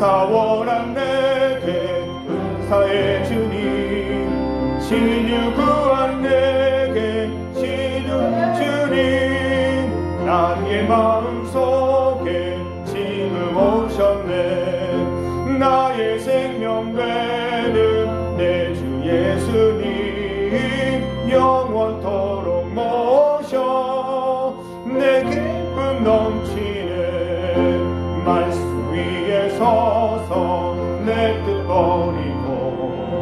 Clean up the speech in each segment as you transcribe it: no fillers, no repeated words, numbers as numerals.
은사원한 내게 은사의 주님, 신유 구한 내게 신유 주님, 나의 마음속에 지금 오셨네. 나의 생명 되는 내 주 예수님, 영원토록 모셔 내 기쁨 넘치네. 말씀 위에 서서 내 뜻 버리고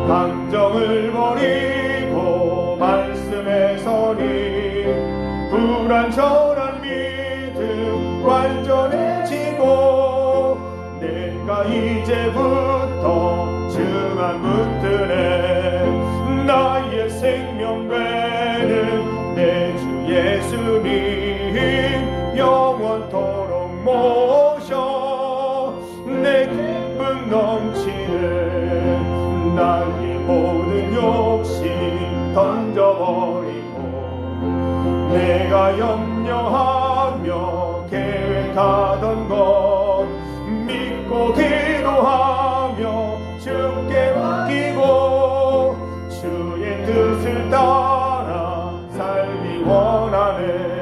감정을 버리고 말씀에 서니 불완전한 믿음 완전해지고 내가 이제부터 증안 붙드네. 나의 생명 되는 내 주 예수님, 영원토록 모셔 내 기쁨 넘치네. 나의 모든 욕심 던져버리고 내가 염려하며 계획하던 것 믿고 기도하며 주께 맡기고 주의 뜻을 따라 살기 원하네.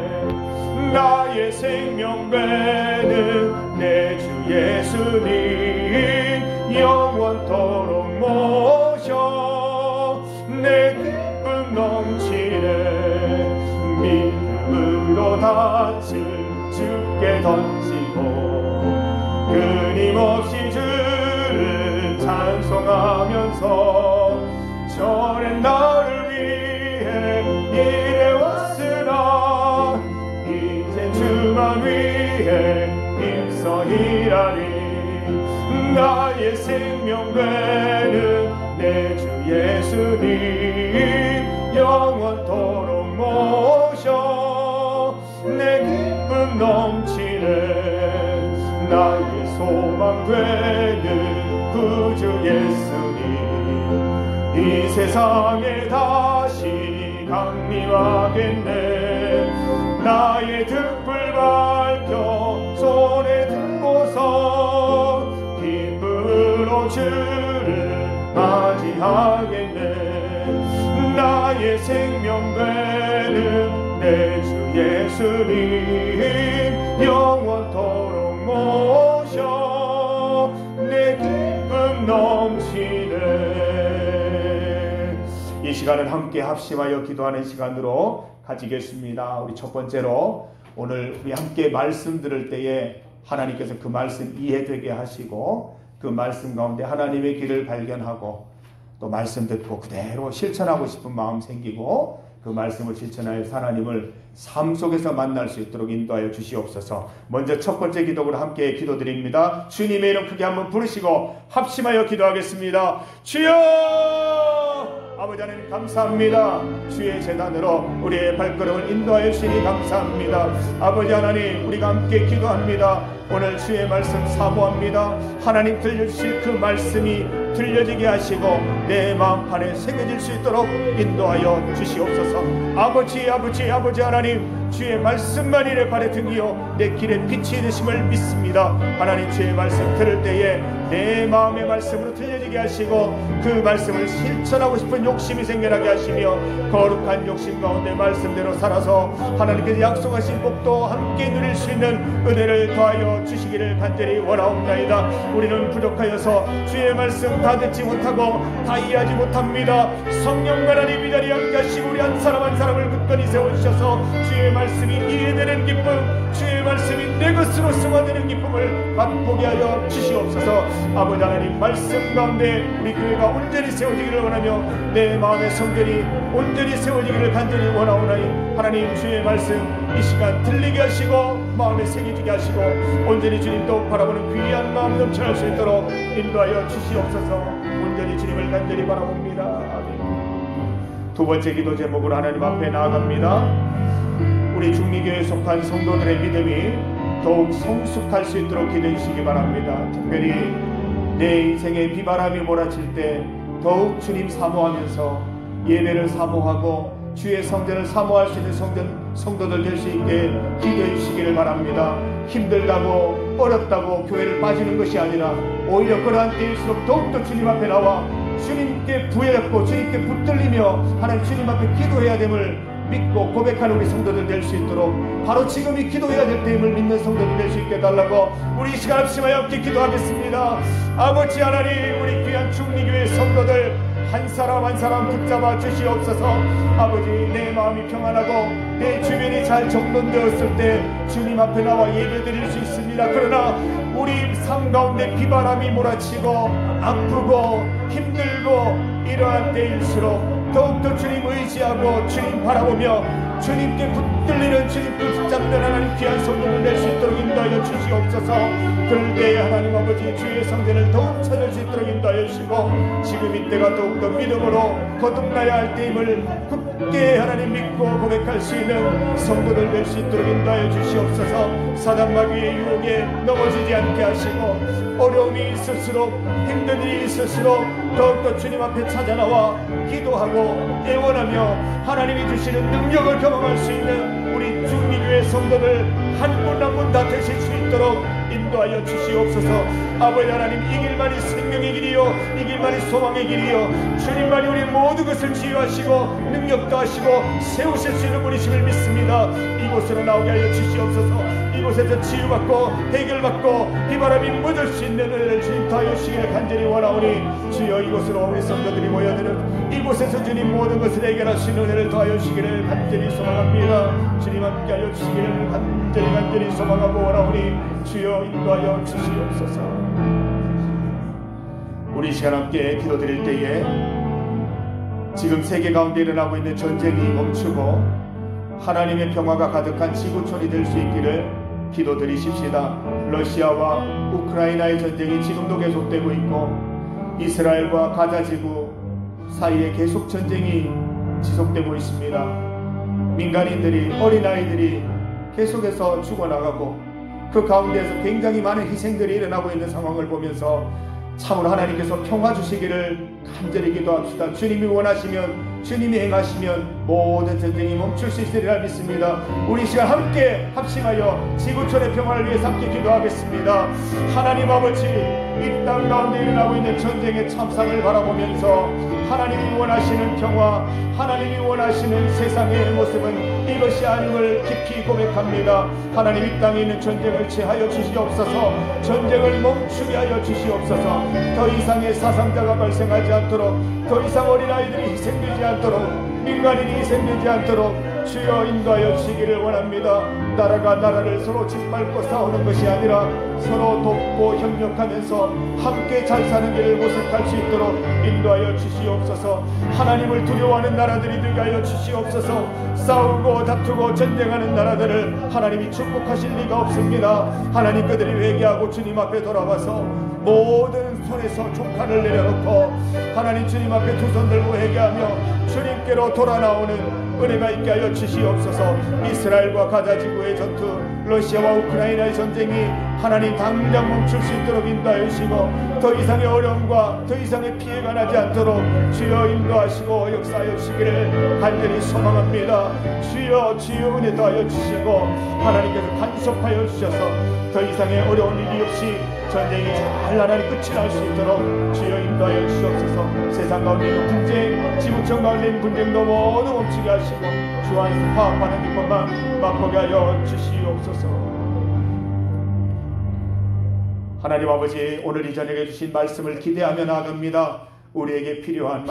나의 생명 되는 내 주 예수님, 영원토록 모셔 내 기쁨 넘치네. 믿음으로 닿은 주께 던지고 끊임없이 주를 찬송하면서 전엔 나를 위해 일해왔으나 이제 주만 위해 힘써 일하리. 나의 생명 되는 내 주 예수님, 영원토록 모셔 내 기쁨 넘치네. 나의 소망 되는 구주 예수님, 이 세상에 다시 강림하겠네. 나의 등불 밝혀 손에 들고서 기쁨으로 주를 맞이하겠네. 나의 생명 되는 내 주 예수님, 영원토록 모셔 내 기쁨 넘치네. 이 시간은 함께 합심하여 기도하는 시간으로 가지겠습니다. 우리 첫 번째로 오늘 우리 함께 말씀 들을 때에 하나님께서 그 말씀 이해되게 하시고 그 말씀 가운데 하나님의 길을 발견하고 또 말씀 듣고 그대로 실천하고 싶은 마음 생기고 그 말씀을 실천하여서 하나님을 삶 속에서 만날 수 있도록 인도하여 주시옵소서. 먼저 첫 번째 기도로 함께 기도드립니다. 주님의 이름 크게 한번 부르시고 합심하여 기도하겠습니다. 주여! 아버지 하나님 감사합니다. 주의 제단으로 우리의 발걸음을 인도하여 주시니 감사합니다. 아버지 하나님, 우리가 함께 기도합니다. 오늘 주의 말씀 사모합니다. 하나님 들려주실 그 말씀이 들려지게 하시고 내 마음판에 새겨질 수 있도록 인도하여 주시옵소서. 아버지 하나님, 주의 말씀만 이래 발에 등이요 내 길에 빛이 되심을 믿습니다. 하나님, 주의 말씀 들을 때에 내 마음의 말씀으로 들려지게 하시고 그 말씀을 실천하고 싶은 욕심이 생겨나게 하시며 거룩한 욕심 가운데 말씀대로 살아서 하나님께서 약속하신 복도 함께 누릴 수 있는 은혜를 더하여 주시기를 간절히 원하옵나이다. 우리는 부족하여서 주의 말씀 다 듣지 못하고 다 이해하지 못합니다. 성령 하나님 이 자리에 함께 하시고 우리 한 사람 한 사람을 굳건히 세워주셔서 주의 말씀이 이해되는 기쁨, 주의 말씀이 내 것으로 승화되는 기쁨을 맛보게 하여 주시옵소서. 아버지 하나님, 말씀 가운데 우리 교회가 온전히 세워지기를 원하며 내 마음의 성전이 온전히 세워지기를 간절히 원하오나니 하나님, 주의 말씀 이 시간 들리게 하시고 마음에 새겨지게 하시고 온전히 주님 또 바라보는 귀한 마음 넘쳐날 수 있도록 인도하여 주시옵소서. 온전히 주님을 간절히 바라봅니다. 아멘. 두 번째 기도 제목으로 하나님 앞에 나아갑니다. 우리 중리교회에 속한 성도들의 믿음이 더욱 성숙할 수 있도록 기도해 주시기 바랍니다. 특별히 내 인생에 비바람이 몰아칠 때 더욱 주님 사모하면서 예배를 사모하고 주의 성전을 사모할 수 있는 성도들 될 수 있게 기도해 주시기를 바랍니다. 힘들다고 어렵다고 교회를 빠지는 것이 아니라 오히려 그러한 때일수록 더욱더 주님 앞에 나와 주님께 부여잡고 주님께 붙들리며 하나님 주님 앞에 기도해야 됨을 믿고 고백하는 우리 성도들 될 수 있도록 바로 지금이 기도해야 될 때임을 믿는 성도들 될 수 있게 해달라고 우리 이 시간 합심하여 함께 기도하겠습니다. 아버지 하나님, 우리 귀한 중리교회 성도들 한 사람 한 사람 붙잡아 주시옵소서. 아버지, 내 마음이 평안하고 내 주변이 잘 정돈되었을 때 주님 앞에 나와 예배드릴 수 있습니다. 그러나 우리 삶 가운데 비바람이 몰아치고 아프고 힘들고 이러한 때일수록 더욱더 주님 의지하고 주님 바라보며 주님께 붙들리는 주님 붙잡는 하나님 귀한 성도를 낼 수 있도록 인도하여 주시옵소서. 그럴 때에 하나님 아버지 주의 성전을 더욱 찾을 수 있도록 인도하여 주시고 지금 이때가 더욱더 믿음으로 거듭나야 할 때임을 굳게 하나님 믿고 고백할 수 있는 성도들 낼 수 있도록 인도하여 주시옵소서. 사단 마귀의 유혹에 넘어지지 않게 하시고 어려움이 있을수록 힘든 일이 있을수록 더욱더 주님 앞에 찾아나와 기도하고 애원하며 하나님이 주시는 능력을 경험할 수 있는 우리 중리교회 성도들 한 분 한 분 다 되실 수 있도록 인도하여 주시옵소서. 아버지 하나님, 이 길만이 생명의 길이요 이 길만이 소망의 길이요 주님만이 우리 모든 것을 치유하시고 능력도 하시고 세우실 수 있는 분이심을 믿습니다. 이곳으로 나오게 하여 주시옵소서. 이곳에서 치유받고 해결받고 비바람이 묻을 수 있는 은혜를 주님 더하여 주시기를 간절히 원하오니 주여 이곳으로 우리 성도들이 모여드는 이곳에서 주님 모든 것을 해결하시는 은혜를 더하여 주시기를 간절히 소망합니다. 주님 함께하여 주시기를 간절히 소망하고 원하오니 주여 인도하여 주시옵소서. 우리 시간 함께 기도드릴 때에 지금 세계 가운데 일어나고 있는 전쟁이 멈추고 하나님의 평화가 가득한 지구촌이 될 수 있기를 기도드리십시다. 러시아와 우크라이나의 전쟁이 지금도 계속되고 있고 이스라엘과 가자 지구 사이에 계속 전쟁이 지속되고 있습니다. 민간인들이 어린아이들이 계속해서 죽어나가고 그 가운데에서 굉장히 많은 희생들이 일어나고 있는 상황을 보면서 참으로 하나님께서 평화 주시기를 간절히 기도합시다. 주님이 원하시면 주님이 행하시면 모든 전쟁이 멈출 수 있으리라 믿습니다. 우리 시간 함께 합심하여 지구촌의 평화를 위해서 함께 기도하겠습니다. 하나님 아버지, 이 땅 가운데 일어나고 있는 전쟁의 참상을 바라보면서 하나님이 원하시는 평화, 하나님이 원하시는 세상의 모습은 이것이 아님을 깊이 고백합니다. 하나님, 이 땅에 있는 전쟁을 제하여 주시옵소서. 전쟁을 멈추게 하여 주시옵소서. 더 이상의 사상자가 발생하지 않도록, 더 이상 어린아이들이 희생되지 않도록, 민간인이 희생되지 않도록 주여 인도하여 주시기를 원합니다. 나라가 나라를 서로 짓밟고 싸우는 것이 아니라 서로 돕고 협력하면서 함께 잘 사는 길을 모색할 수 있도록 인도하여 주시옵소서. 하나님을 두려워하는 나라들이 되게 하여 주시옵소서. 싸우고 다투고 전쟁하는 나라들을 하나님이 축복하실 리가 없습니다. 하나님, 그들이 회개하고 주님 앞에 돌아와서 모든 손에서 족칼을 내려놓고 하나님 주님 앞에 두 손 들고 회개하며 주님께로 돌아나오는 은혜가 있게 하여 주시옵소서. 이스라엘과 가자 지구의 전투, 러시아와 우크라이나의 전쟁이 하나님 당장 멈출 수 있도록 인도하여 주시고 더 이상의 어려움과 더 이상의 피해가 나지 않도록 주여 인도하시고 역사하여 주시기를 간절히 소망합니다. 주여 은혜 더하여 주시고 하나님께서 간섭하여 주셔서 더 이상의 어려운 일이 없이 전쟁이 잘 하나님 끝이 날 수 있도록 주여 인도하여 주시옵소서. 세상 가운데 있는 분쟁, 지구촌 가운데 있는 분쟁도 모두 멈추게 하시고 주 안에서 화합하는 기쁨만 맛보게 하여 주시옵소서. 하나님 아버지, 오늘 이 저녁에 주신 말씀을 기대하며 나아갑니다. 우리에게 필요한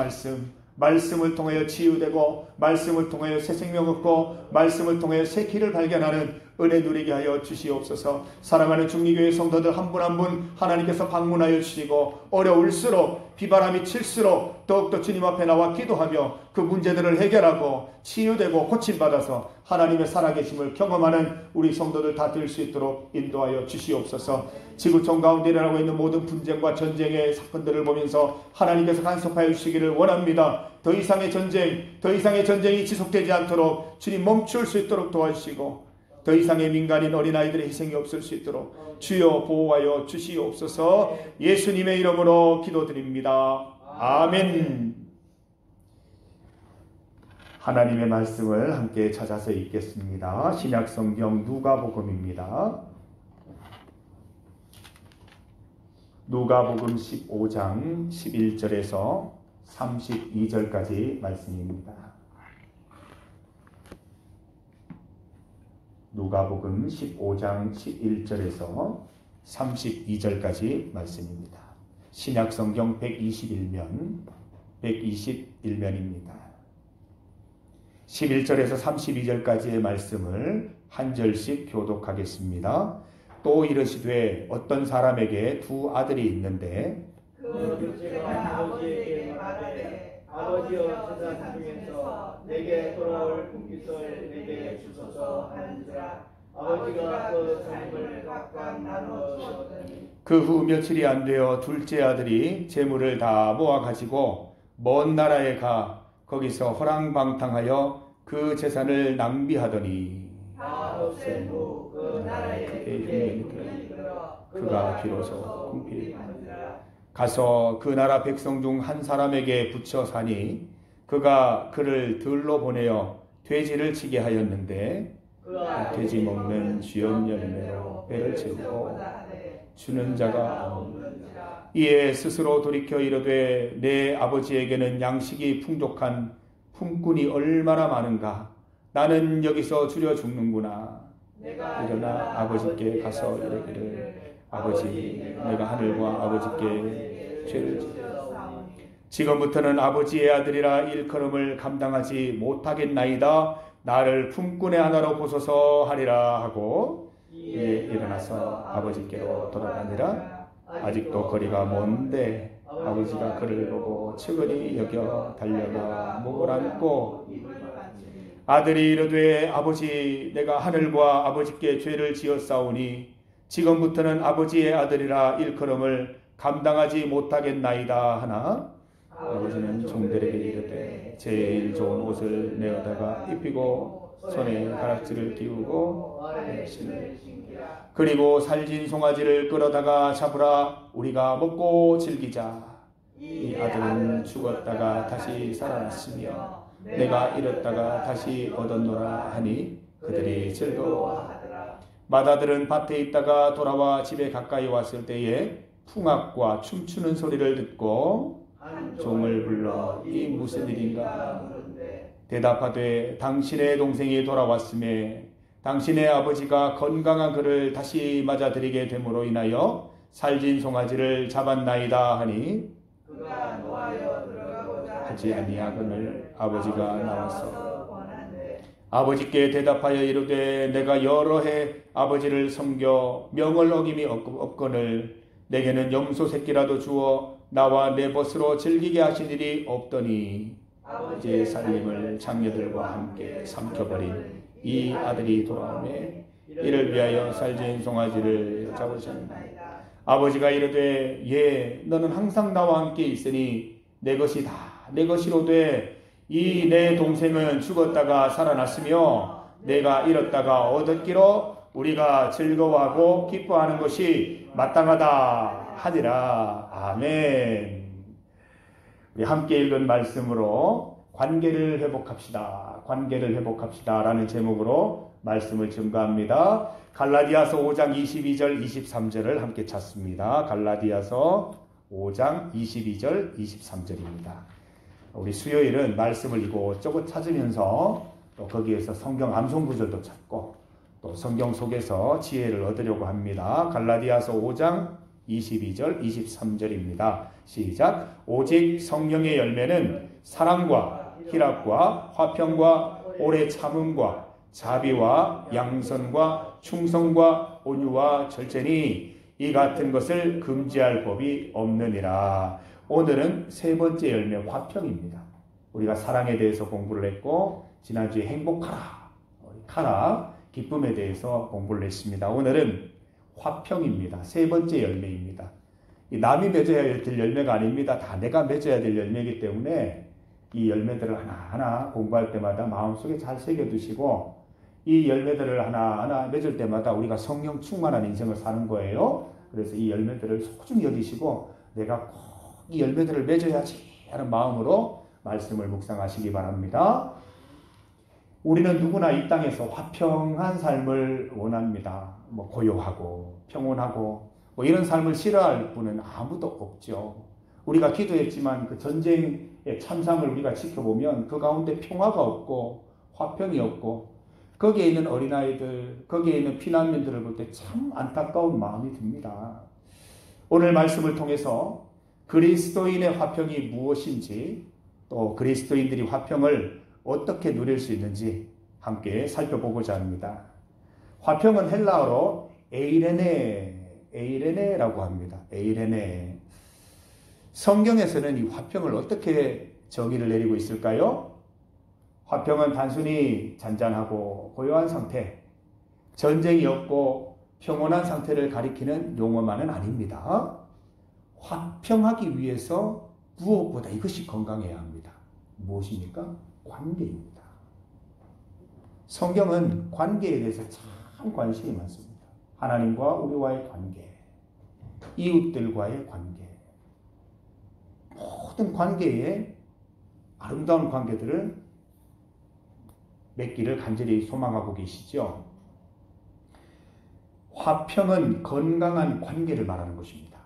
말씀을 통하여 치유되고 말씀을 통하여 새 생명 얻고 말씀을 통하여 새 길을 발견하는 은혜 누리게 하여 주시옵소서. 사랑하는 중리교회 성도들 한 분 한 분 하나님께서 방문하여 주시고 어려울수록 비바람이 칠수록 더욱더 주님 앞에 나와 기도하며 그 문제들을 해결하고 치유되고 고침받아서 하나님의 살아계심을 경험하는 우리 성도들 다 될 수 있도록 인도하여 주시옵소서. 지구촌 가운데 일어나고 있는 모든 분쟁과 전쟁의 사건들을 보면서 하나님께서 간섭하여 주시기를 원합니다. 더 이상의 전쟁이 지속되지 않도록 주님 멈출 수 있도록 도와주시고 더 이상의 민간인 어린아이들의 희생이 없을 수 있도록 주여 보호하여 주시옵소서. 예수님의 이름으로 기도드립니다. 아멘. 하나님의 말씀을 함께 찾아서 읽겠습니다. 신약성경 누가복음입니다. 누가복음 15장 11절에서 32절까지 말씀입니다. 누가복음 15장 11절에서 32절까지 말씀입니다. 신약성경 121면입니다. 11절에서 32절까지의 말씀을 한 절씩 교독하겠습니다. 또 이르시되 어떤 사람에게 두 아들이 있는데 그 둘째가 아버지에게 말하되 아버지여 세상 중에서 내게 돌아올 분깃을 내게 주소서 하는지라. 아버지가 그 삶을 각각 나누어 주었더니 그 후 며칠이 안 되어 둘째 아들이 재물을 다 모아 가지고 먼 나라에 가 거기서 호랑방탕하여 그 재산을 낭비하더니 다 없앤 후 그 나라에 그의 궁이 들어 그가 비로소 궁핍한지라. 가서 그 나라 백성 중 한 사람에게 붙여 사니 그가 그를 들로 보내어 돼지를 치게 하였는데 돼지 먹는 쥐염 열매로 배를 채우고 주는 자가 없는지라. 이에 스스로 돌이켜 이르되 내 아버지에게는 양식이 풍족한 품꾼이 얼마나 많은가. 나는 여기서 줄여 죽는구나. 일어나 아버지께 가서 이르기를 아버지 내가 하늘과 아버지께 죄를 지었사오니 지금부터는 아버지의 아들이라 일컬음을 감당하지 못하겠나이다. 나를 품꾼의 하나로 보소서 하리라 하고 이에 일어나서 아버지께로 돌아가니라. 아직도 거리가 먼데 아버지가 그를 보고 측은히 여겨 달려가 목을 안고 아들이 이르되 아버지 내가 하늘과 아버지께 죄를 지었사오니 지금부터는 아버지의 아들이라 일컬음을 감당하지 못하겠나이다 하나 아버지는 종들에게 이르되 제일 좋은 옷을 내어다가 입히고 손에 가락지를 끼우고 신을 그리고 살진 송아지를 끌어다가 잡으라. 우리가 먹고 즐기자. 이 아들은 죽었다가 다시 살아났으며 내가 잃었다가 다시 얻었노라 하니 그들이 즐거워하더라. 맏아들은 밭에 있다가 돌아와 집에 가까이 왔을 때에 풍악과 춤추는 소리를 듣고 종을 불러 이 무슨 일인가 대답하되 당신의 동생이 돌아왔음에 당신의 아버지가 건강한 그를 다시 맞아들이게 됨으로 인하여 살진 송아지를 잡았나이다 하니 그가 노하여 들어가고자 하지 아니하거늘 아버지가 나와서 아버지께 대답하여 이르되 내가 여러 해 아버지를 섬겨 명을 어김이 없거늘 내게는 염소 새끼라도 주어 나와 내 벗으로 즐기게 하신 일이 없더니 제 살림을 장녀들과 함께 삼켜버린 이 아들이 돌아오매 이를 위하여 살진 송아지를 잡으셨나이다. 아버지가 이르되 예 너는 항상 나와 함께 있으니 내 것이다 내 것이로되 이 내 동생은 죽었다가 살아났으며 내가 잃었다가 얻었기로 우리가 즐거워하고 기뻐하는 것이 마땅하다 하니라. 아멘. 우리 함께 읽은 말씀으로 관계를 회복합시다 라는 제목으로 말씀을 증거합니다. 갈라디아서 5장 22절 23절을 함께 찾습니다. 갈라디아서 5장 22절 23절입니다. 우리 수요일은 말씀을 이곳저곳 찾으면서 또 거기에서 성경 암송 구절도 찾고 또 성경 속에서 지혜를 얻으려고 합니다. 갈라디아서 5장 22절 23절입니다. 시작. 오직 성령의 열매는 사랑과 희락과 화평과 오래 참음과 자비와 양선과 충성과 온유와 절제니 이 같은 것을 금지할 법이 없느니라. 오늘은 세 번째 열매 화평입니다. 우리가 사랑에 대해서 공부를 했고 지난주에 행복하라, 기쁨에 대해서 공부를 했습니다. 오늘은 화평입니다. 세 번째 열매입니다. 이 남이 맺어야 될 열매가 아닙니다. 다 내가 맺어야 될 열매이기 때문에 이 열매들을 하나하나 공부할 때마다 마음속에 잘 새겨두시고 이 열매들을 하나하나 맺을 때마다 우리가 성령 충만한 인생을 사는 거예요. 그래서 이 열매들을 소중히 여기시고 내가 꼭 이 열매들을 맺어야지 하는 마음으로 말씀을 묵상하시기 바랍니다. 우리는 누구나 이 땅에서 화평한 삶을 원합니다. 고요하고 평온하고 뭐 이런 삶을 싫어할 분은 아무도 없죠. 우리가 기도했지만 그 전쟁의 참상을 우리가 지켜보면 그 가운데 평화가 없고 화평이 없고 거기에 있는 어린아이들, 거기에 있는 피난민들을 볼 때 참 안타까운 마음이 듭니다. 오늘 말씀을 통해서 그리스도인의 화평이 무엇인지, 또 그리스도인들이 화평을 어떻게 누릴 수 있는지 함께 살펴보고자 합니다. 화평은 헬라어로 에이레네라고 합니다. 에이레네. 성경에서는 이 화평을 어떻게 정의를 내리고 있을까요? 화평은 단순히 잔잔하고 고요한 상태, 전쟁이 없고 평온한 상태를 가리키는 용어만은 아닙니다. 화평하기 위해서 무엇보다 이것이 건강해야 합니다. 무엇입니까? 관계입니다. 성경은 관계에 대해서 참 관심이 많습니다. 하나님과 우리와의 관계, 이웃들과의 관계, 모든 관계에 아름다운 관계들을 맺기를 간절히 소망하고 계시죠. 화평은 건강한 관계를 말하는 것입니다.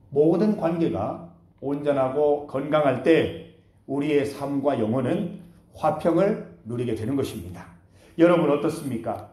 모든 관계가 온전하고 건강할 때 우리의 삶과 영혼은 화평을 누리게 되는 것입니다. 여러분 어떻습니까?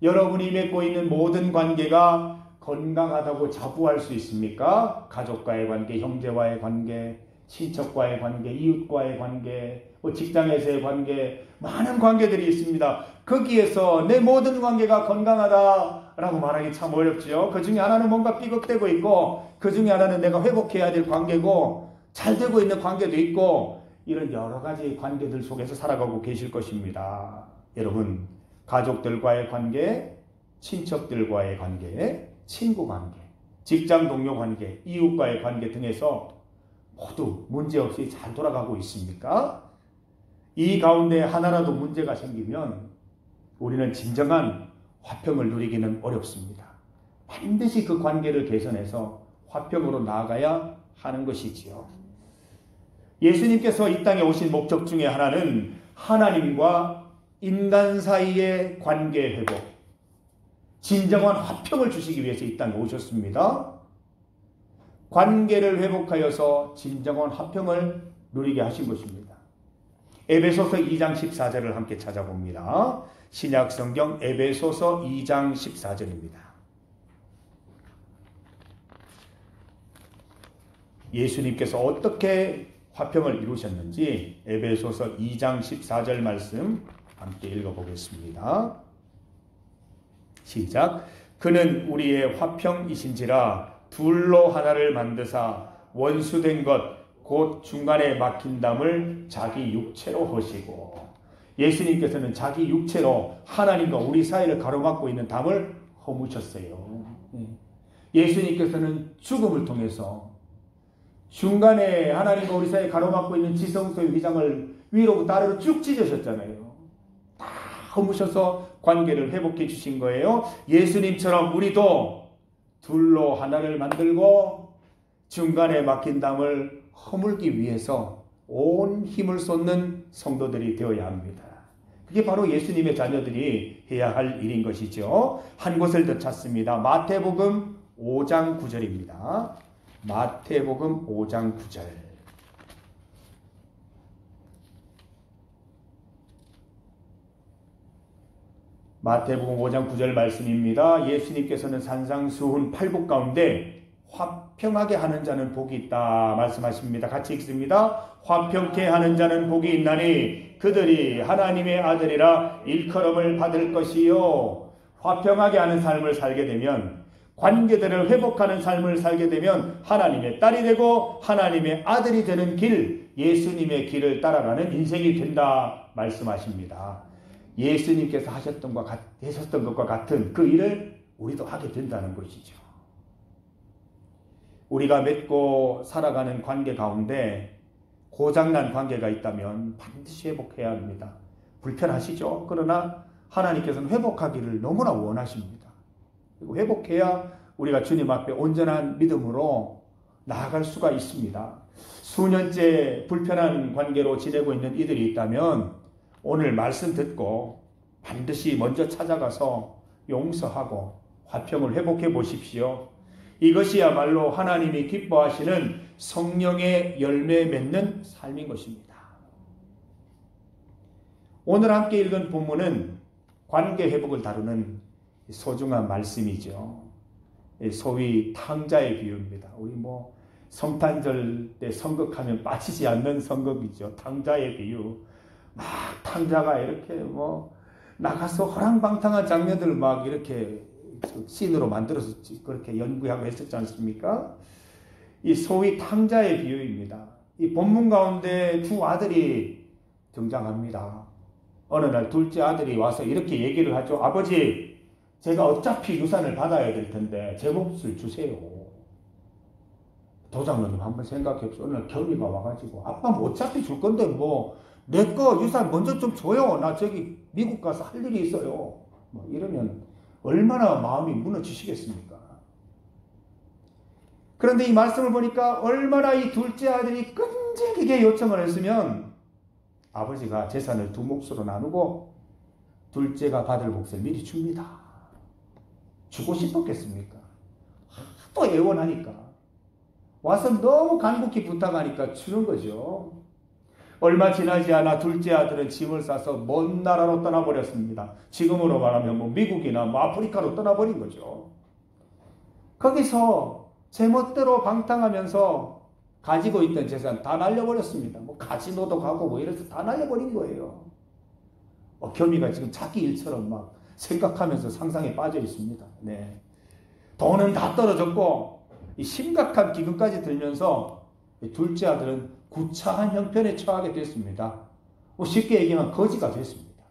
여러분이 맺고 있는 모든 관계가 건강하다고 자부할 수 있습니까? 가족과의 관계, 형제와의 관계, 친척과의 관계, 이웃과의 관계, 직장에서의 관계, 많은 관계들이 있습니다. 거기에서 내 모든 관계가 건강하다라고 말하기 참 어렵죠. 그 중에 하나는 뭔가 삐걱대고 있고, 그 중에 하나는 내가 회복해야 될 관계고, 잘 되고 있는 관계도 있고, 이런 여러 가지 관계들 속에서 살아가고 계실 것입니다. 여러분, 가족들과의 관계, 친척들과의 관계, 친구 관계, 직장 동료 관계, 이웃과의 관계 등에서 모두 문제없이 잘 돌아가고 있습니까? 이 가운데 하나라도 문제가 생기면 우리는 진정한 화평을 누리기는 어렵습니다. 반드시 그 관계를 개선해서 화평으로 나아가야 하는 것이지요. 예수님께서 이 땅에 오신 목적 중에 하나는 하나님과 인간 사이의 관계 회복, 진정한 화평을 주시기 위해서 이 땅에 오셨습니다. 관계를 회복하여서 진정한 화평을 누리게 하신 것입니다. 에베소서 2장 14절을 함께 찾아봅니다. 신약 성경 에베소서 2장 14절입니다. 예수님께서 어떻게 화평을 이루셨는지 에베소서 2장 14절 말씀 함께 읽어보겠습니다. 시작. 그는 우리의 화평이신지라 둘로 하나를 만드사 원수된 것 곧 중간에 막힌 담을 자기 육체로 하시고, 예수님께서는 자기 육체로 하나님과 우리 사이를 가로막고 있는 담을 허무셨어요. 예수님께서는 죽음을 통해서 중간에 하나님과 우리 사이에 가로막고 있는 지성소의 휘장을 위로부터 아래로 쭉 찢으셨잖아요. 다 허무셔서 관계를 회복해 주신 거예요. 예수님처럼 우리도 둘로 하나를 만들고 중간에 막힌 담을 허물기 위해서 온 힘을 쏟는 성도들이 되어야 합니다. 그게 바로 예수님의 자녀들이 해야 할 일인 것이죠. 한 곳을 더 찾습니다. 마태복음 5장 9절입니다. 마태복음 5장 9절. 마태복음 5장 9절 말씀입니다. 예수님께서는 산상수훈 8복 가운데 화평하게 하는 자는 복이 있다 말씀하십니다. 같이 읽습니다. 화평케 하는 자는 복이 있나니 그들이 하나님의 아들이라 일컬음을 받을 것이요. 화평하게 하는 삶을 살게 되면, 관계들을 회복하는 삶을 살게 되면 하나님의 딸이 되고 하나님의 아들이 되는 길, 예수님의 길을 따라가는 인생이 된다 말씀하십니다. 예수님께서 하셨던 것과 같은 그 일을 우리도 하게 된다는 것이죠. 우리가 맺고 살아가는 관계 가운데 고장난 관계가 있다면 반드시 회복해야 합니다. 불편하시죠? 그러나 하나님께서는 회복하기를 너무나 원하십니다. 그리고 회복해야 우리가 주님 앞에 온전한 믿음으로 나아갈 수가 있습니다. 수년째 불편한 관계로 지내고 있는 이들이 있다면 오늘 말씀 듣고 반드시 먼저 찾아가서 용서하고 화평을 회복해 보십시오. 이것이야말로 하나님이 기뻐하시는 성령의 열매 맺는 삶인 것입니다. 오늘 함께 읽은 본문은 관계 회복을 다루는 소중한 말씀이죠. 소위 탕자의 비유입니다. 우리 성탄절 때 선극하면 빠지지 않는 선극이죠. 탕자의 비유. 막 탕자가 이렇게 나가서 허랑방탕한 장면들을 막 이렇게 씬으로 만들어서 그렇게 연구하고 했었지 않습니까? 이 소위 탕자의 비유입니다. 이 본문 가운데 두 아들이 등장합니다. 어느 날 둘째 아들이 와서 이렇게 얘기를 하죠. 아버지, 제가 어차피 유산을 받아야 될 텐데 제 몫을 주세요. 도장로님 한번 생각해 보세요. 어느 날 겸이가 와가지고 아빠 어차피 줄 건데 내 거 유산 먼저 좀 줘요. 나 저기 미국 가서 할 일이 있어요. 이러면 얼마나 마음이 무너지시겠습니까? 그런데 이 말씀을 보니까 얼마나 이 둘째 아들이 끈질기게 요청을 했으면 아버지가 재산을 두 몫으로 나누고 둘째가 받을 몫을 미리 줍니다. 주고 싶었겠습니까? 또 애원하니까 와서 너무 간곡히 부탁하니까 주는 거죠. 얼마 지나지 않아 둘째 아들은 짐을 싸서 먼 나라로 떠나버렸습니다. 지금으로 말하면 미국이나 아프리카로 떠나버린 거죠. 거기서 제멋대로 방탕하면서 가지고 있던 재산 다 날려버렸습니다. 카지노도 가고 이래서 다 날려버린 거예요. 겸이가 지금 자기 일처럼 막 생각하면서 상상에 빠져 있습니다. 네. 돈은 다 떨어졌고 심각한 기근까지 들면서 둘째 아들은 구차한 형편에 처하게 됐습니다. 쉽게 얘기하면 거지가 됐습니다.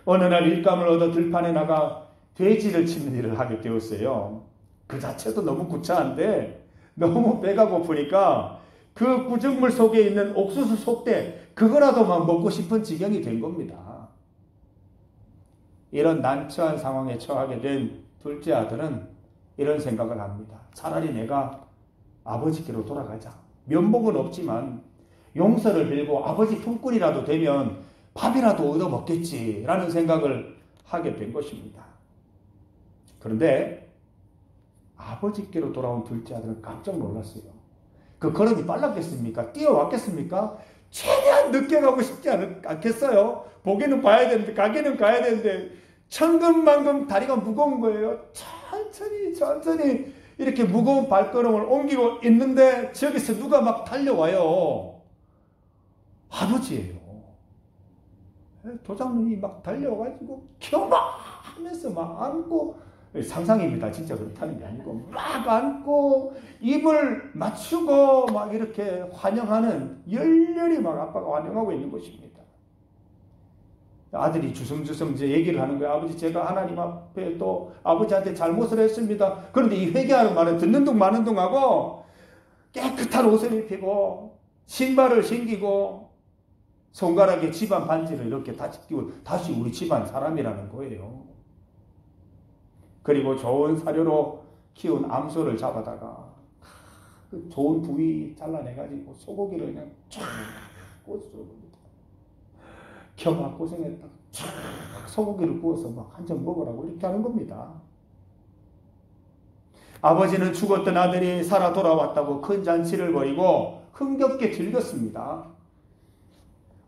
어느 날 일감을 얻어 들판에 나가 돼지를 치는 일을 하게 되었어요. 그 자체도 너무 구차한데 너무 배가 고프니까 그 구정물 속에 있는 옥수수 속대 그거라도만 먹고 싶은 지경이 된 겁니다. 이런 난처한 상황에 처하게 된 둘째 아들은 이런 생각을 합니다. 차라리 내가 아버지께로 돌아가자. 면목은 없지만 용서를 빌고 아버지 품꾼이라도 되면 밥이라도 얻어 먹겠지라는 생각을 하게 된 것입니다. 그런데 아버지께로 돌아온 둘째 아들은 깜짝 놀랐어요. 그 걸음이 빨랐겠습니까? 뛰어왔겠습니까? 최대한 늦게 가고 싶지 않겠어요? 보기는 봐야 되는데 가기는 가야 되는데 천근만근 다리가 무거운 거예요. 천천히 이렇게 무거운 발걸음을 옮기고 있는데 저기서 누가 막 달려와요. 아버지예요. 도장님이 막 달려와가지고 켜막 하면서 막 안고, 상상입니다. 진짜 그렇다는 게 아니고 막 안고 입을 맞추고 막 이렇게 환영하는, 열렬히 막 아빠가 환영하고 있는 것입니다. 아들이 주섬주섬 이제 얘기를 하는 거예요. 아버지, 제가 하나님 앞에 또 아버지한테 잘못을 했습니다. 그런데 이 회개하는 말은 듣는 둥 마는 둥 하고 깨끗한 옷을 입히고 신발을 신기고 손가락에 집안 반지를 이렇게 다시 끼고 다시 우리 집안 사람이라는 거예요. 그리고 좋은 사료로 키운 암소를 잡아다가 그 좋은 부위 잘라내가지고 소고기를 그냥 쫙 꽂아줍니다. 겸아 고생했다. 쫙 소고기를 구워서 막 한 점 먹으라고 이렇게 하는 겁니다. 아버지는 죽었던 아들이 살아 돌아왔다고 큰 잔치를 벌이고 흥겹게 즐겼습니다.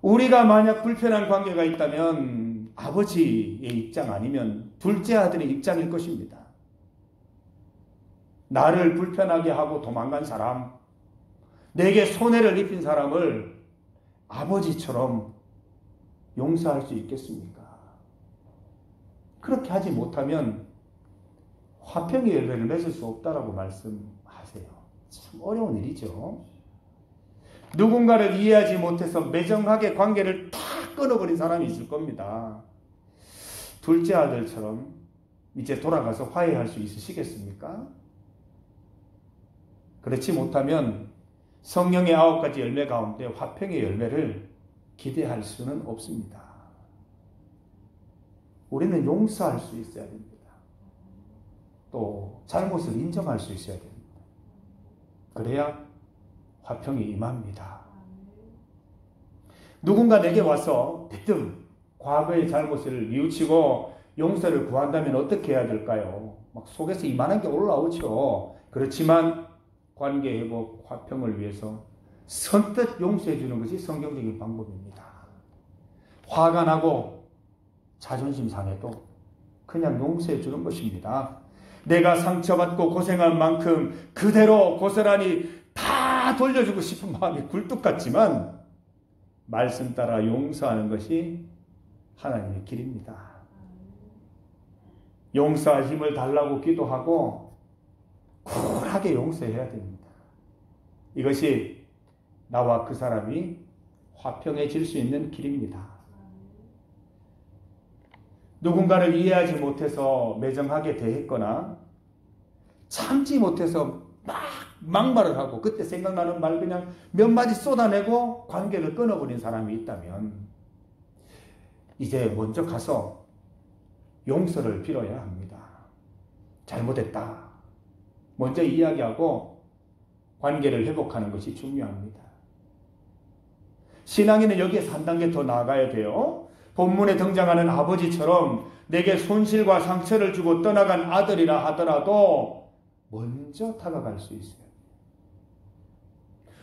우리가 만약 불편한 관계가 있다면 아버지의 입장 아니면 둘째 아들의 입장일 것입니다. 나를 불편하게 하고 도망간 사람, 내게 손해를 입힌 사람을 아버지처럼 용서할 수 있겠습니까? 그렇게 하지 못하면 화평의 열매를 맺을 수 없다라고 말씀하세요. 참 어려운 일이죠. 누군가를 이해하지 못해서 매정하게 관계를 다 끊어버린 사람이 있을 겁니다. 둘째 아들처럼 이제 돌아가서 화해할 수 있으시겠습니까? 그렇지 못하면 성령의 9가지 열매 가운데 화평의 열매를 기대할 수는 없습니다. 우리는 용서할 수 있어야 됩니다. 또 잘못을 인정할 수 있어야 됩니다. 그래야 화평이 임합니다. 누군가 내게 와서 대뜸 과거의 잘못을 뉘우치고 용서를 구한다면 어떻게 해야 될까요? 막 속에서 이만한 게 올라오죠. 그렇지만 관계 회복, 화평을 위해서 선뜻 용서해 주는 것이 성경적인 방법입니다. 화가 나고 자존심 상해도 그냥 용서해 주는 것입니다. 내가 상처받고 고생한 만큼 그대로 고스란히 다 돌려주고 싶은 마음이 굴뚝 같지만 말씀 따라 용서하는 것이 하나님의 길입니다. 용서할 힘을 달라고 기도하고 쿨하게 용서해야 됩니다. 이것이 나와 그 사람이 화평해질 수 있는 길입니다. 누군가를 이해하지 못해서 매정하게 대했거나 참지 못해서 막 막말을 하고 그때 생각나는 말 그냥 몇 마디 쏟아내고 관계를 끊어버린 사람이 있다면 이제 먼저 가서 용서를 빌어야 합니다. 잘못했다. 먼저 이야기하고 관계를 회복하는 것이 중요합니다. 신앙인은 여기에서 한 단계 더 나아가야 돼요. 본문에 등장하는 아버지처럼 내게 손실과 상처를 주고 떠나간 아들이라 하더라도 먼저 다가갈 수 있어요.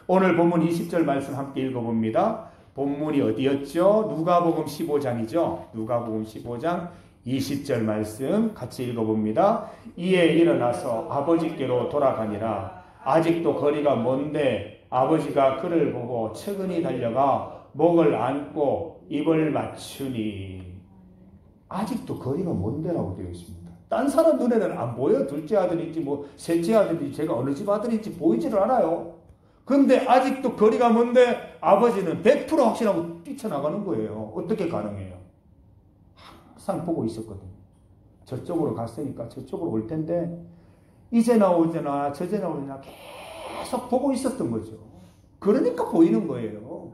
오늘 본문 20절 말씀 함께 읽어봅니다. 본문이 어디였죠? 누가복음 15장이죠. 누가복음 15장 20절 말씀 같이 읽어봅니다. 이에 일어나서 아버지께로 돌아가니라. 아직도 거리가 먼데 아버지가 그를 보고 측은히 달려가 목을 안고 입을 맞추니. 아직도 거리가 먼데라고 되어 있습니다. 딴 사람 눈에는 안 보여요. 둘째 아들인지 뭐 셋째 아들인지 제가 어느 집 아들인지 보이지를 않아요. 그런데 아직도 거리가 먼데 아버지는 100% 확신하고 뛰쳐나가는 거예요. 어떻게 가능해요? 항상 보고 있었거든요. 저쪽으로 갔으니까 저쪽으로 올 텐데 이제 나오잖아 저제 나오잖아 계속 보고 있었던 거죠. 그러니까 보이는 거예요.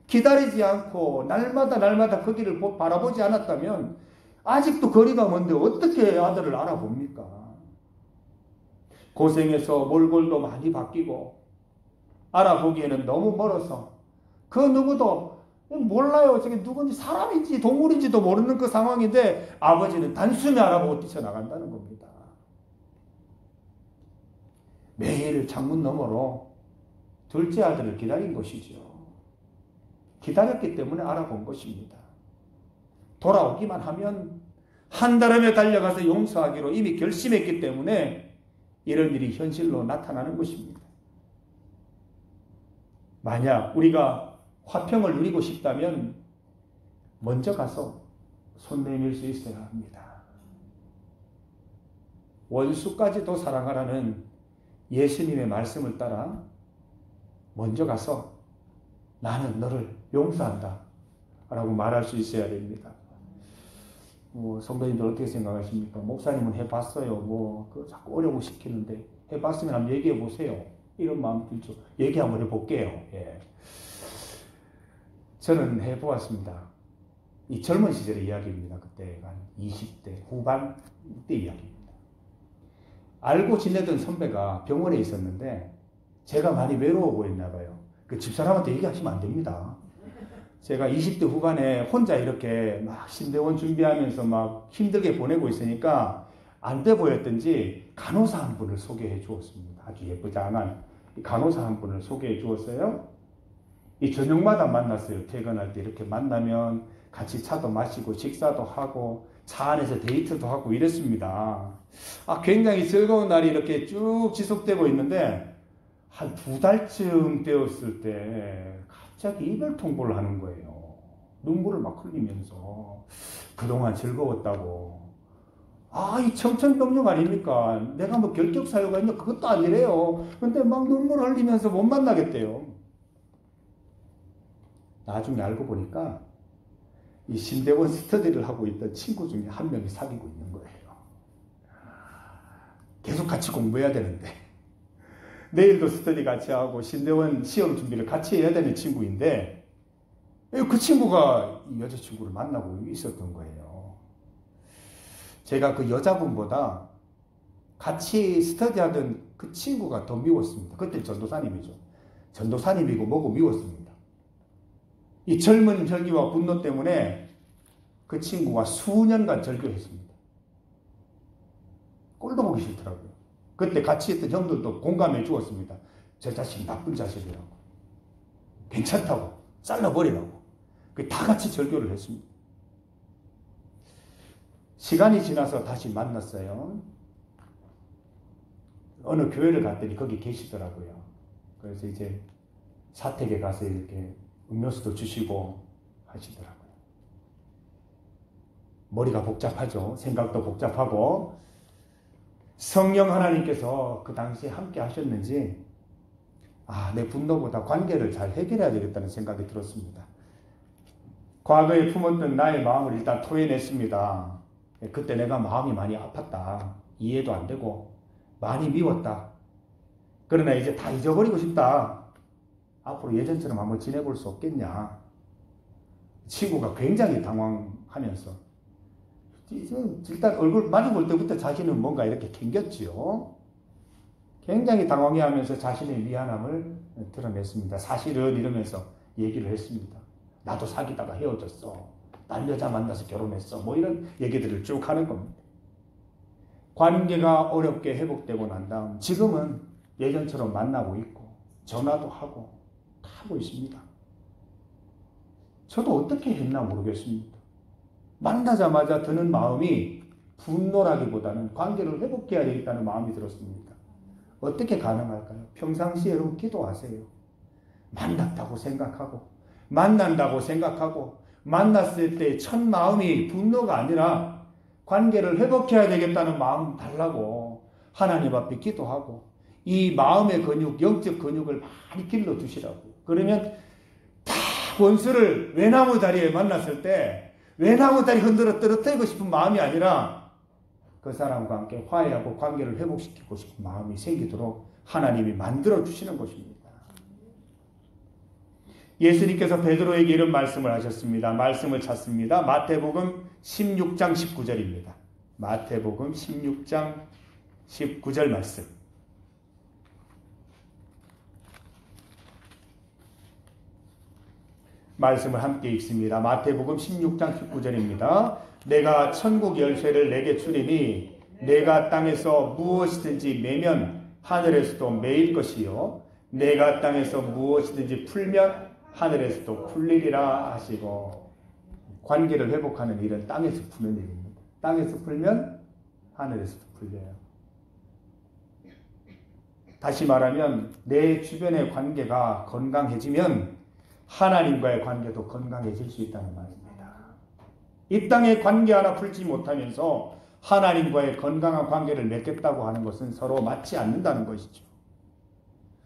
기다리지 않고 날마다 그 길을 바라보지 않았다면 아직도 거리가 먼데 어떻게 아들을 알아봅니까? 고생해서 몰골도 많이 바뀌고 알아보기에는 너무 멀어서 그 누구도 몰라요. 저게 누군지 사람인지 동물인지도 모르는 그 상황인데 아버지는 단순히 알아보고 뛰쳐나간다는 겁니다. 매일 창문 너머로 둘째 아들을 기다린 것이죠. 기다렸기 때문에 알아본 것입니다. 돌아오기만 하면 한달음에 달려가서 용서하기로 이미 결심했기 때문에 이런 일이 현실로 나타나는 것입니다. 만약 우리가 화평을 누리고 싶다면 먼저 가서 손 내밀 수 있어야 합니다. 원수까지도 사랑하라는 예수님의 말씀을 따라 먼저 가서 나는 너를 용서한다 라고 말할 수 있어야 됩니다. 성도님들 어떻게 생각하십니까? 목사님은 해봤어요. 자꾸 어려워 시키는데 해봤으면 한번 얘기해 보세요. 이런 마음 들죠. 얘기 한번 해볼게요. 예. 저는 해보았습니다. 이 젊은 시절의 이야기입니다. 그때가 20대 후반 때 이야기입니다. 알고 지내던 선배가 병원에 있었는데 제가 많이 외로워 보였나 봐요. 그 집사람한테 얘기하시면 안 됩니다. 제가 20대 후반에 혼자 이렇게 막 신대원 준비하면서 막 힘들게 보내고 있으니까 안 돼 보였던지 간호사 한 분을 소개해 주었습니다. 아주 예쁘장한 간호사 한 분을 소개해 주었어요. 이 저녁마다 만났어요. 퇴근할 때 이렇게 만나면 같이 차도 마시고 식사도 하고 차 안에서 데이트도 하고 이랬습니다. 굉장히 즐거운 날이 이렇게 쭉 지속되고 있는데 한 2달쯤 되었을 때 갑자기 이별 통보를 하는 거예요. 눈물을 막 흘리면서 그동안 즐거웠다고. 이 청천벽력 아닙니까? 내가 뭐 결격 사유가 있냐? 그것도 아니래요. 근데 막 눈물 흘리면서 못 만나겠대요. 나중에 알고 보니까 이 신대원 스터디를 하고 있던 친구 중에 한 명이 사귀고 있는 거예요. 계속 같이 공부해야 되는데 내일도 스터디 같이 하고 신대원 시험 준비를 같이 해야 되는 친구인데 그 친구가 이 여자친구를 만나고 있었던 거예요. 제가 그 여자분보다 같이 스터디하던 그 친구가 더 미웠습니다. 그때 전도사님이죠. 전도사님이고 뭐고 미웠습니다. 이 젊은 혈기와 분노 때문에 그 친구가 수년간 절교했습니다. 꼴도 보기 싫더라고요. 그때 같이 있던 형들도 공감해 주었습니다. 저 자식 나쁜 자식이라고. 괜찮다고. 잘라버리라고. 다 같이 절교를 했습니다. 시간이 지나서 다시 만났어요. 어느 교회를 갔더니 거기 계시더라고요. 그래서 이제 사택에 가서 이렇게 음료수도 주시고 하시더라고요. 머리가 복잡하죠. 생각도 복잡하고 성령 하나님께서 그 당시에 함께 하셨는지 내 분노보다 관계를 잘 해결해야 되겠다는 생각이 들었습니다. 과거에 품었던 나의 마음을 일단 토해냈습니다. 그때 내가 마음이 많이 아팠다. 이해도 안 되고 많이 미웠다. 그러나 이제 다 잊어버리고 싶다. 앞으로 예전처럼 한번 지내볼 수 없겠냐. 친구가 굉장히 당황하면서 일단 얼굴 마주 볼 때부터 자신은 뭔가 이렇게 캥겼지요. 굉장히 당황해하면서 자신의 미안함을 드러냈습니다. 사실은 이러면서 얘기를 했습니다. 나도 사귀다가 헤어졌어. 딴 여자 만나서 결혼했어. 뭐 이런 얘기들을 쭉 하는 겁니다. 관계가 어렵게 회복되고 난 다음 지금은 예전처럼 만나고 있고 전화도 하고 다 하고 있습니다. 저도 어떻게 했나 모르겠습니다. 만나자마자 드는 마음이 분노라기보다는 관계를 회복해야 되겠다는 마음이 들었습니다. 어떻게 가능할까요? 평상시에 여러분 기도하세요. 만났다고 생각하고 만난다고 생각하고 만났을 때 첫 마음이 분노가 아니라 관계를 회복해야 되겠다는 마음 달라고 하나님 앞에 기도하고 이 마음의 근육, 영적 근육을 많이 길러주시라고. 그러면 다 원수를 외나무 다리에 만났을 때 외나무 다리 흔들어 떨어뜨리고 싶은 마음이 아니라 그 사람과 함께 화해하고 관계를 회복시키고 싶은 마음이 생기도록 하나님이 만들어주시는 것입니다. 예수님께서 베드로에게 이런 말씀을 하셨습니다. 말씀을 찾습니다. 마태복음 16장 19절입니다. 마태복음 16장 19절 말씀. 말씀을 함께 읽습니다. 마태복음 16장 19절입니다. 내가 천국 열쇠를 내게 주리니 내가 땅에서 무엇이든지 매면 하늘에서도 매일 것이요 내가 땅에서 무엇이든지 풀면 하늘에서도 풀리리라 하시고, 관계를 회복하는 일은 땅에서 푸는 일입니다. 땅에서 풀면 하늘에서도 풀려요. 다시 말하면 내 주변의 관계가 건강해지면 하나님과의 관계도 건강해질 수 있다는 말입니다. 이 땅의 관계 하나 풀지 못하면서 하나님과의 건강한 관계를 맺겠다고 하는 것은 서로 맞지 않는다는 것이죠.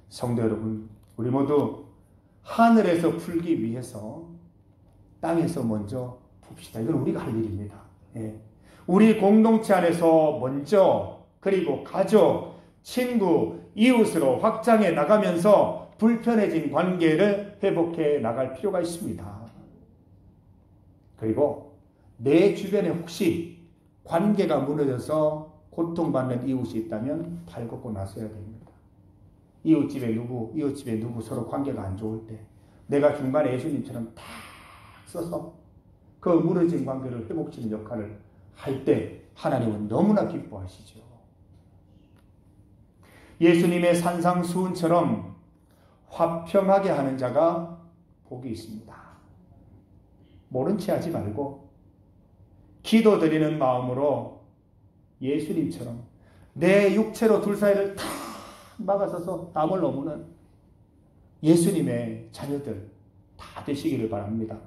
성도 여러분, 우리 모두 하늘에서 풀기 위해서 땅에서 먼저 풉시다. 이건 우리가 할 일입니다. 우리 공동체 안에서 먼저, 그리고 가족, 친구, 이웃으로 확장해 나가면서 불편해진 관계를 회복해 나갈 필요가 있습니다. 그리고 내 주변에 혹시 관계가 무너져서 고통받는 이웃이 있다면 팔 걷고 나서야 됩니다. 이웃집에 누구 서로 관계가 안 좋을 때 내가 중간에 예수님처럼 탁 써서 그 무너진 관계를 회복시키는 역할을 할 때 하나님은 너무나 기뻐하시죠. 예수님의 산상수훈처럼 화평하게 하는 자가 복이 있습니다. 모른 체 하지 말고 기도드리는 마음으로 예수님처럼 내 육체로 둘 사이를 다 막아서서 담을 넘는 예수님의 자녀들 다 되시기를 바랍니다.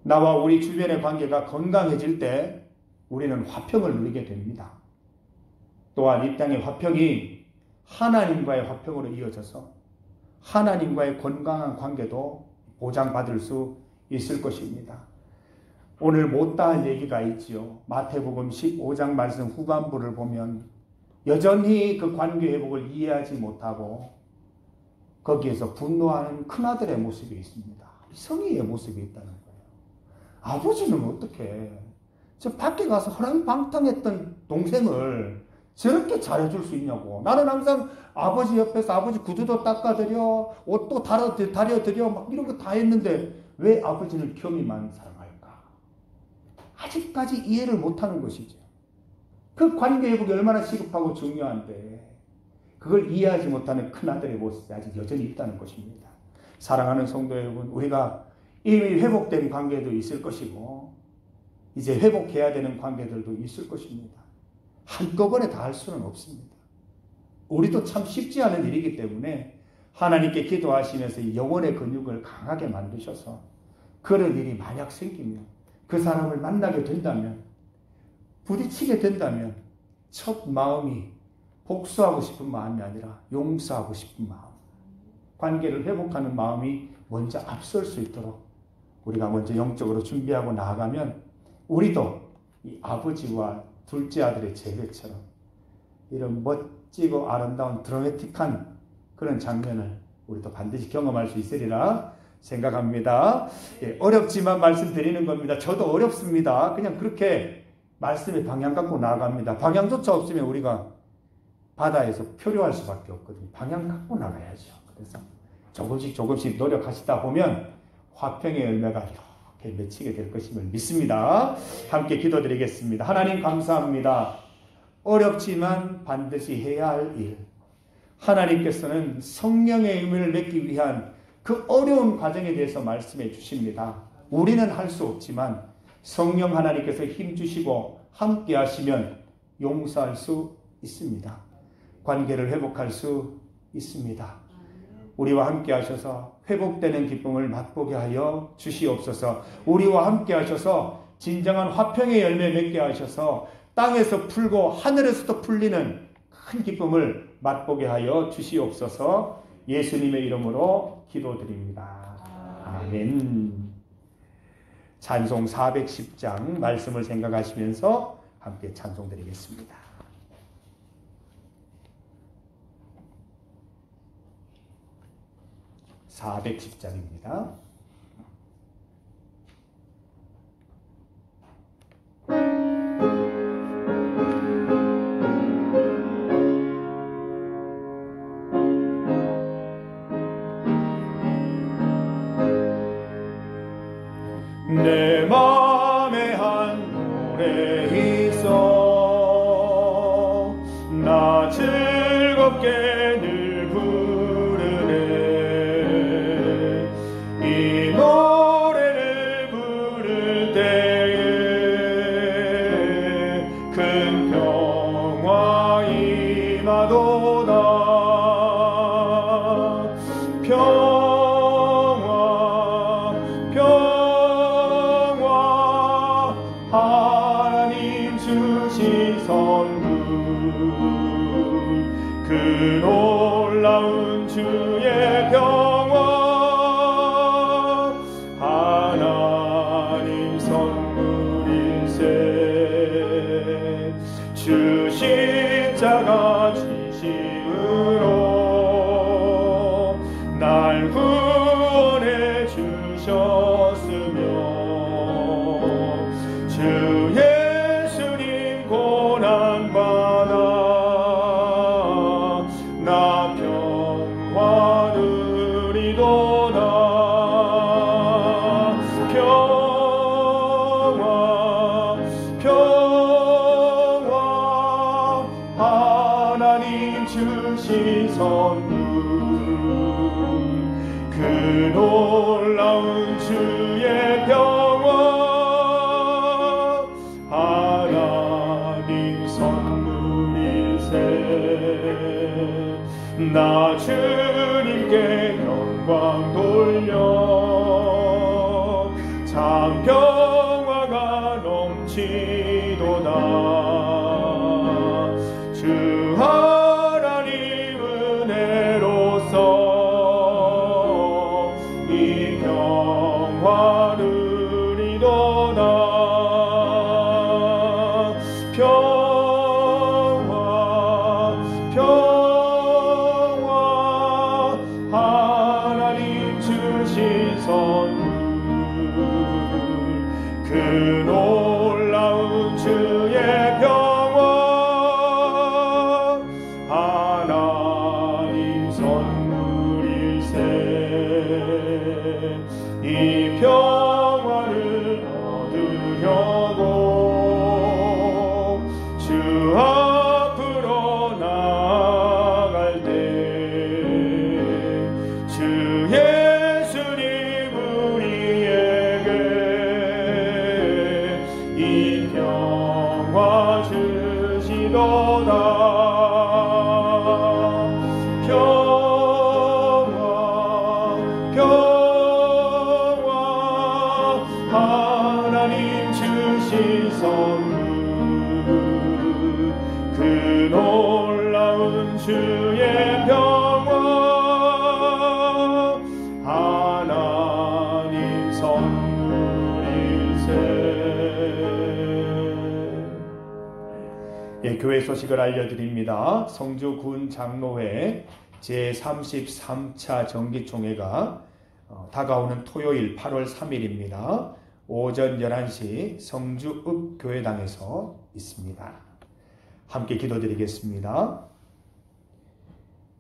나와 우리 주변의 관계가 건강해질 때 우리는 화평을 누리게 됩니다. 또한 이 땅의 화평이 하나님과의 화평으로 이어져서 하나님과의 건강한 관계도 보장받을 수 있을 것입니다. 오늘 못다 할 얘기가 있지요. 마태복음 15장 말씀 후반부를 보면 여전히 그 관계 회복을 이해하지 못하고 거기에서 분노하는 큰아들의 모습이 있습니다. 성의의 모습이 있다는 거예요. 아버지는 어떻게 저 밖에 가서 허랑방탕했던 동생을 저렇게 잘해줄 수 있냐고. 나는 항상 아버지 옆에서 아버지 구두도 닦아드려, 옷도 다려드려, 막 이런 거 다 했는데 왜 아버지는 겸이만 사랑할까? 아직까지 이해를 못하는 것이죠. 그 관계 회복이 얼마나 시급하고 중요한데 그걸 이해하지 못하는 큰아들의 모습이 아직 여전히 있다는 것입니다. 사랑하는 성도 여러분, 우리가 이미 회복된 관계도 있을 것이고 이제 회복해야 되는 관계들도 있을 것입니다. 한꺼번에 다 할 수는 없습니다. 우리도 참 쉽지 않은 일이기 때문에 하나님께 기도하시면서 영혼의 근육을 강하게 만드셔서 그런 일이 만약 생기면 그 사람을 만나게 된다면 부딪히게 된다면 첫 마음이 복수하고 싶은 마음이 아니라 용서하고 싶은 마음, 관계를 회복하는 마음이 먼저 앞설 수 있도록 우리가 먼저 영적으로 준비하고 나아가면 우리도 이 아버지와 둘째 아들의 재회처럼 이런 멋지고 아름다운 드라마틱한 그런 장면을 우리도 반드시 경험할 수 있으리라 생각합니다. 예, 어렵지만 말씀드리는 겁니다. 저도 어렵습니다. 그냥 그렇게 말씀의 방향 갖고 나아갑니다. 방향조차 없으면 우리가 바다에서 표류할 수밖에 없거든요. 방향 갖고 나가야죠. 그래서 조금씩 노력하시다 보면 화평의 열매가 이렇게 맺히게 될 것임을 믿습니다. 함께 기도드리겠습니다. 하나님 감사합니다. 어렵지만 반드시 해야 할 일, 하나님께서는 성령의 의미를 맺기 위한 그 어려운 과정에 대해서 말씀해 주십니다. 우리는 할 수 없지만 성령 하나님께서 힘주시고 함께 하시면 용서할 수 있습니다. 관계를 회복할 수 있습니다. 우리와 함께 하셔서 회복되는 기쁨을 맛보게 하여 주시옵소서. 우리와 함께 하셔서 진정한 화평의 열매 맺게 하셔서 땅에서 풀고 하늘에서도 풀리는 큰 기쁨을 맛보게 하여 주시옵소서. 예수님의 이름으로 기도드립니다. 아멘. 찬송 410장 말씀을 생각하시면서 함께 찬송드리겠습니다. 410장입니다. 내 맘에 한 노래 있어 나 즐겁게 늘 부르네 이 노래를 부를 때에 큰 평화 임하도다 하나님 주신 선물 그 놀라운 주의 평화 하나님 선물일세 주 십자가 지심으로 날 구원해 주셨으며 주 예수님 고난받아 나 평화 누리도다 평화 하나님 주신 선물 그 놀라운 주의 평화 하나님 선물일세 나 주님께 영광 돌려 참 평화가 넘치도다 주 하나님 은혜로서 이 평화 누리도다 평화 하나님 주신 선물 그 놀라운 주의 평화 하나님 선물일세 이 평화를 얻으려고 주의 평화 하나님 선물일세. 예, 교회 소식을 알려드립니다. 성주 군 장로회 제33차 정기총회가 다가오는 토요일 8월 3일입니다. 오전 11시 성주 읍교회당에서 있습니다. 함께 기도드리겠습니다.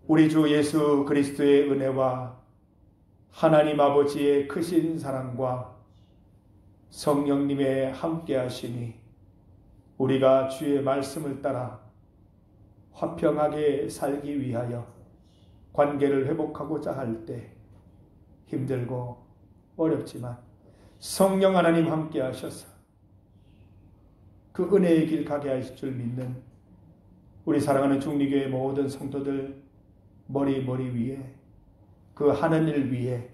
우리 주 예수 그리스도의 은혜와 하나님 아버지의 크신 사랑과 성령님의 함께 하심이 우리가 주의 말씀을 따라 화평하게 살기 위하여 관계를 회복하고자 할 때 힘들고 어렵지만 성령 하나님 함께 하셔서 그 은혜의 길 가게 하실 줄 믿는 우리 사랑하는 중리교회 모든 성도들 머리 위에 그 하는 일 위에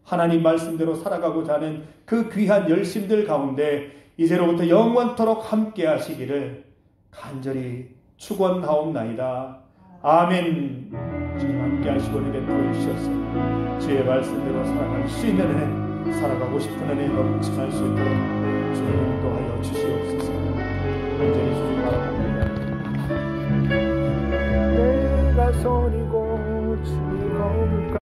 하나님 말씀대로 살아가고자 하는 그 귀한 열심들 가운데 이제로부터 영원토록 함께 하시기를 간절히 축원하옵나이다. 아멘. 주님 함께 하시고 은혜 베풀어 주셔서 주의 말씀대로 살아갈 수 있는 은혜, 살아가고 싶은 은혜 넘쳐날 수 있도록 주님 인도하여 주시옵소서. 온전히 주님 바랍니다. 내가 손이고 즐거울까